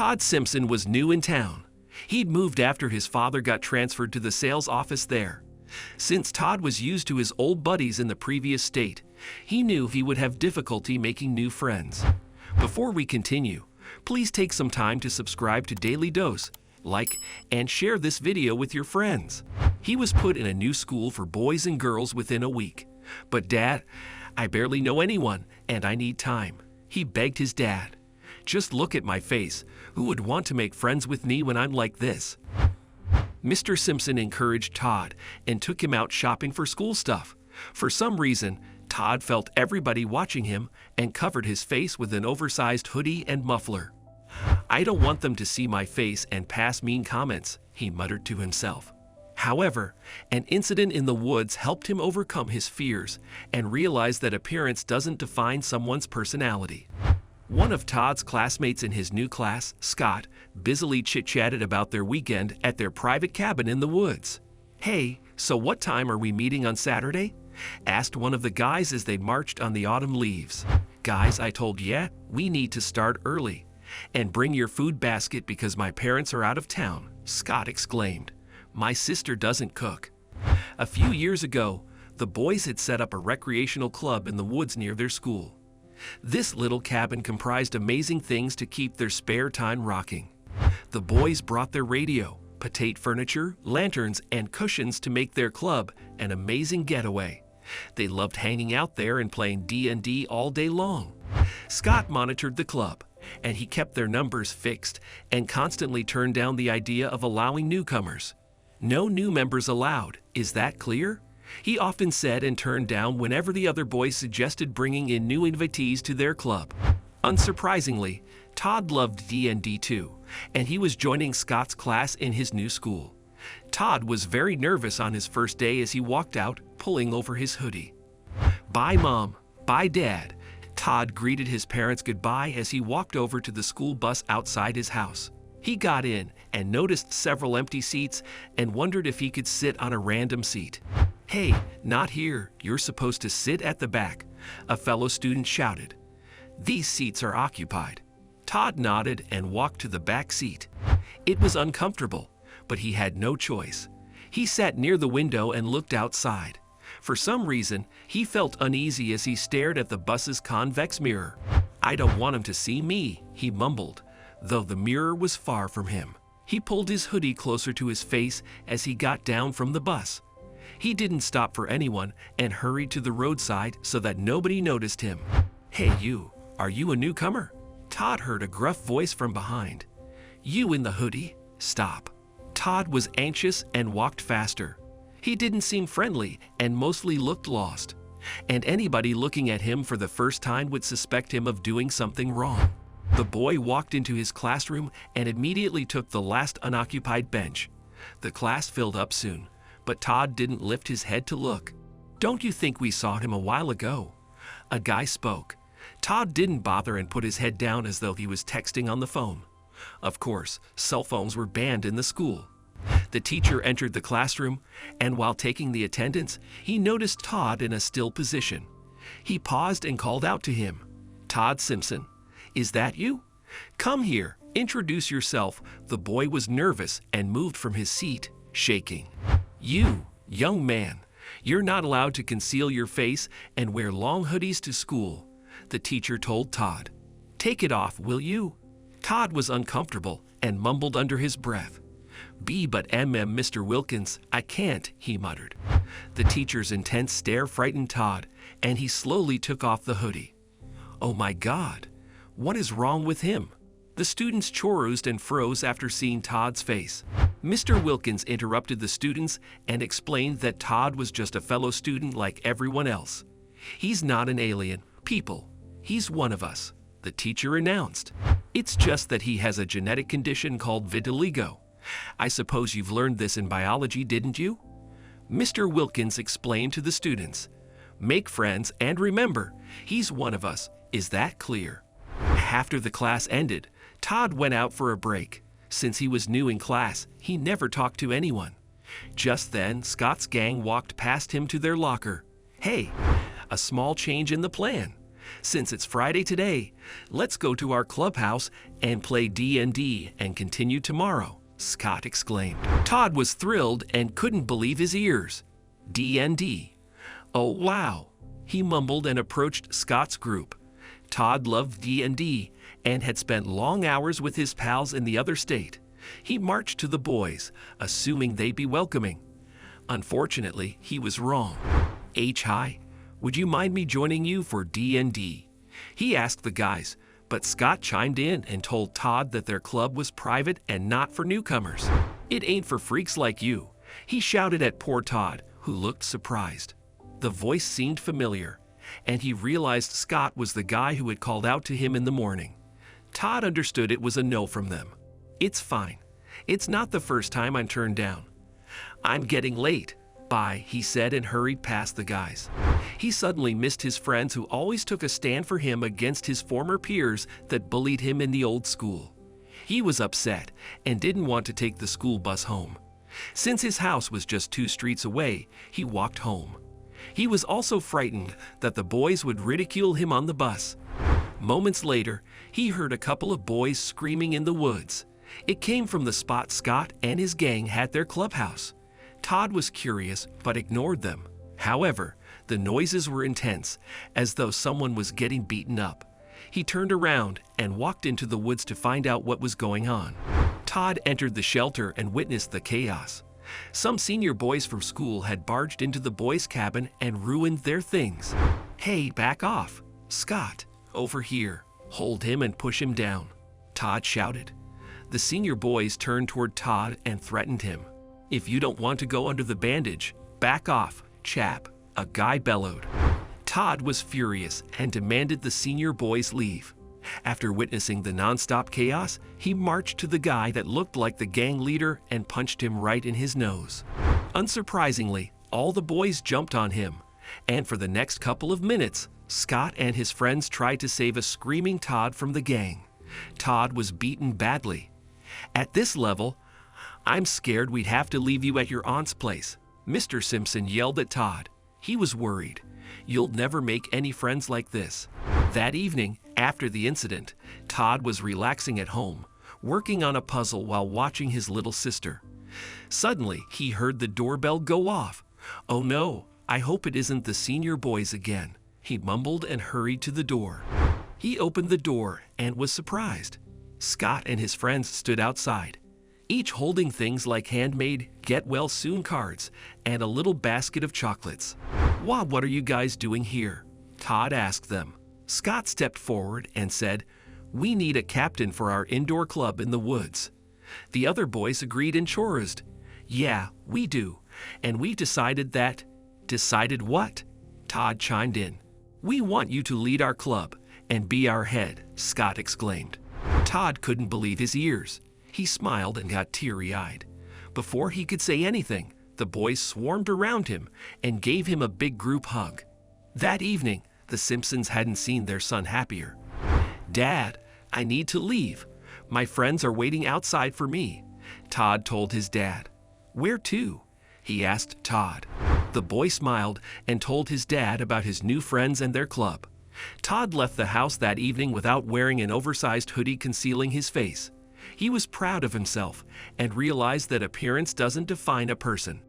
Todd Simpson was new in town. He'd moved after his father got transferred to the sales office there. Since Todd was used to his old buddies in the previous state, he knew he would have difficulty making new friends. Before we continue, please take some time to subscribe to Daily Dose, like, and share this video with your friends. He was put in a new school for boys and girls within a week. But Dad, I barely know anyone, and I need time. He begged his dad. Just look at my face. Who would want to make friends with me when I'm like this? Mr. Simpson encouraged Todd and took him out shopping for school stuff. For some reason, Todd felt everybody watching him and covered his face with an oversized hoodie and muffler. I don't want them to see my face and pass mean comments, he muttered to himself. However, an incident in the woods helped him overcome his fears and realize that appearance doesn't define someone's personality. One of Todd's classmates in his new class, Scott, busily chit-chatted about their weekend at their private cabin in the woods. "Hey, so what time are we meeting on Saturday?" asked one of the guys as they marched on the autumn leaves. "Guys, I told ya, we need to start early. And bring your food basket because my parents are out of town," Scott exclaimed. "My sister doesn't cook." A few years ago, the boys had set up a recreational club in the woods near their school. This little cabin comprised amazing things to keep their spare time rocking. The boys brought their radio, potato furniture, lanterns, and cushions to make their club an amazing getaway. They loved hanging out there and playing D&D all day long. Scott monitored the club, and he kept their numbers fixed and constantly turned down the idea of allowing newcomers. "No new members allowed, is that clear?" he often said and turned down whenever the other boys suggested bringing in new invitees to their club. Unsurprisingly, Todd loved D&D too, and he was joining Scott's class in his new school. Todd was very nervous on his first day as he walked out, pulling over his hoodie. "Bye, Mom. Bye, Dad." Todd greeted his parents goodbye as he walked over to the school bus outside his house. He got in and noticed several empty seats and wondered if he could sit on a random seat. "Hey, not here. You're supposed to sit at the back," a fellow student shouted. "These seats are occupied." Todd nodded and walked to the back seat. It was uncomfortable, but he had no choice. He sat near the window and looked outside. For some reason, he felt uneasy as he stared at the bus's convex mirror. "I don't want him to see me," he mumbled, though the mirror was far from him. He pulled his hoodie closer to his face as he got down from the bus. He didn't stop for anyone and hurried to the roadside so that nobody noticed him. "Hey you, are you a newcomer?" Todd heard a gruff voice from behind. "You in the hoodie? Stop." Todd was anxious and walked faster. He didn't seem friendly and mostly looked lost, and anybody looking at him for the first time would suspect him of doing something wrong. The boy walked into his classroom and immediately took the last unoccupied bench. The class filled up soon, but Todd didn't lift his head to look. "Don't you think we saw him a while ago?" a guy spoke. Todd didn't bother and put his head down as though he was texting on the phone. Of course, cell phones were banned in the school. The teacher entered the classroom, and while taking the attendance, he noticed Todd in a still position. He paused and called out to him. "Todd Simpson, is that you? Come here, introduce yourself." The boy was nervous and moved from his seat, shaking. "You, young man, you're not allowed to conceal your face and wear long hoodies to school," the teacher told Todd. "Take it off, will you?" Todd was uncomfortable and mumbled under his breath. But Mr. Wilkins, I can't," he muttered. The teacher's intense stare frightened Todd, and he slowly took off the hoodie. "Oh my God, what is wrong with him?" The students chorused and froze after seeing Todd's face. Mr. Wilkins interrupted the students and explained that Todd was just a fellow student like everyone else. "He's not an alien, people. He's one of us," the teacher announced. "It's just that he has a genetic condition called vitiligo. I suppose you've learned this in biology, didn't you?" Mr. Wilkins explained to the students. "Make friends and remember, he's one of us. Is that clear?" After the class ended, Todd went out for a break. Since he was new in class, he never talked to anyone. Just then, Scott's gang walked past him to their locker. "Hey, a small change in the plan." Since it's Friday today, let's go to our clubhouse and play D&D and continue tomorrow, Scott exclaimed. Todd was thrilled and couldn't believe his ears. D&D. Oh, wow, he mumbled and approached Scott's group. Todd loved D&D and had spent long hours with his pals in the other state. He marched to the boys, assuming they'd be welcoming. Unfortunately, he was wrong. Hi, would you mind me joining you for D&D? He asked the guys, but Scott chimed in and told Todd that their club was private and not for newcomers. It ain't for freaks like you, he shouted at poor Todd, who looked surprised. The voice seemed familiar, and he realized Scott was the guy who had called out to him in the morning. Todd understood it was a no from them. It's fine. It's not the first time I'm turned down. I'm getting late. Bye, he said and hurried past the guys. He suddenly missed his friends who always took a stand for him against his former peers that bullied him in the old school. He was upset and didn't want to take the school bus home. Since his house was just 2 streets away, he walked home. He was also frightened that the boys would ridicule him on the bus. Moments later, he heard a couple of boys screaming in the woods. It came from the spot Scott and his gang had their clubhouse. Todd was curious but ignored them. However, the noises were intense, as though someone was getting beaten up. He turned around and walked into the woods to find out what was going on. Todd entered the shelter and witnessed the chaos. Some senior boys from school had barged into the boys' cabin and ruined their things. Hey, back off. Scott, over here. Hold him and push him down, Todd shouted. The senior boys turned toward Todd and threatened him. If you don't want to go under the bandage, back off, chap, a guy bellowed. Todd was furious and demanded the senior boys leave. After witnessing the nonstop chaos, he marched to the guy that looked like the gang leader and punched him right in his nose. Unsurprisingly, all the boys jumped on him, and for the next couple of minutes, Scott and his friends tried to save a screaming Todd from the gang. Todd was beaten badly. At this level, I'm scared we'd have to leave you at your aunt's place, Mr. Simpson yelled at Todd. He was worried. You'll never make any friends like this. That evening, after the incident, Todd was relaxing at home, working on a puzzle while watching his little sister. Suddenly, he heard the doorbell go off. Oh no, I hope it isn't the senior boys again, he mumbled and hurried to the door. He opened the door and was surprised. Scott and his friends stood outside, each holding things like handmade get-well-soon cards and a little basket of chocolates. What are you guys doing here? Todd asked them. Scott stepped forward and said, We need a captain for our indoor club in the woods. The other boys agreed and chorused. Yeah, we do. And we decided that... Decided what? Todd chimed in. We want you to lead our club and be our head, Scott exclaimed. Todd couldn't believe his ears. He smiled and got teary-eyed. Before he could say anything, the boys swarmed around him and gave him a big group hug. That evening, the Simpsons hadn't seen their son happier. Dad, I need to leave. My friends are waiting outside for me, Todd told his dad. Where to? He asked Todd. The boy smiled and told his dad about his new friends and their club. Todd left the house that evening without wearing an oversized hoodie concealing his face. He was proud of himself and realized that appearance doesn't define a person.